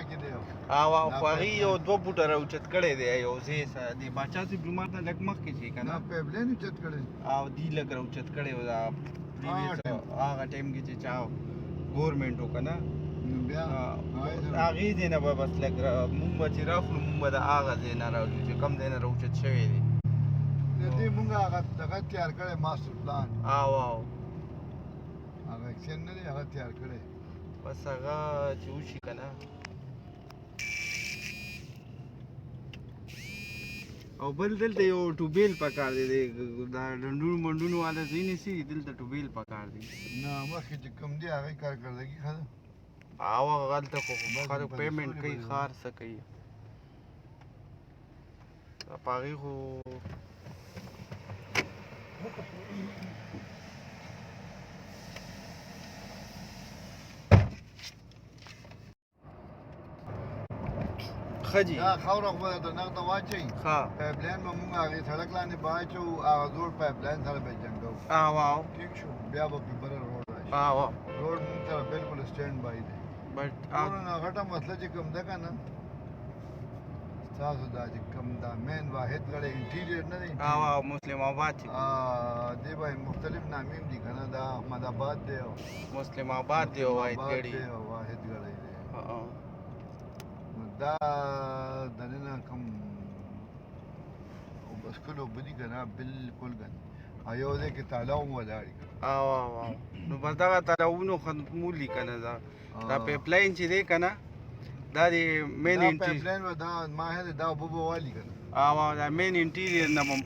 کې دی او خو هغې یو 2 فوټه راوچت کړی دی یو ځای سره د باچا صاحب جومات نه لږ مخکې چې که نه نه پیپلاین اوچت کړی او دی لږ راوچت کړی و دا هغه ټایم کې چې چا ګورمنټ و که نه نو بیا هغې ځای نه به بس لږ مونږ به چې راخلو مونږ به د هغه ځای نه راوځو چې کوم ځای نه راوچت شوی دی د دې مونږ هغه دغه تیار کړی ماسټر پلان او هغه اکسین نه دی هغه تیار کړی بس هغه چې وشي که نه او بل دلته یو ټوبیل پکار دی دا ډنډونو منډونو والا ځای نه سي دلته ټوبیل پکار دی نه مخکې چې کوم دی هغې کارکردګي ښه ده او هغلته خو خلک پیمنټ کوي ښار څه کوي په هغې خو ښه جي دا خاوره خو به د نغده واچوي ښه پایپلاین به مونږ هغې سړک لاندې به اچوو هغه زوړ پایپلاین سره به یې جنګوو او ټیک شو بیا به پې بله روډ راشي او روډ مونږ سره بلکل سټینډ بای دی بټ ټولو نه غټه مسله چې کوم ده که نه ستاسو دا چې کوم دا مین واحد غړی انټیریر نه دی او مسلم آباد چې دې به مختلف نامې دي که نه دا احمد آباد دی او مسلم آباد دی او واحد آباد ګړی دی او واحد غړی دی نو دا دننه کوم بسکل اوبه دي که نه بلکل ګند او یو ځای کې تاله هم ولاړ دي او نو بس دغه تلاونه ختمولي که نه دا پیپلاین چې دی که نه دا د مین دا پایپلاین به دا ماهر دا اوبه به والي که نه او دا مین انټیریر نه به هم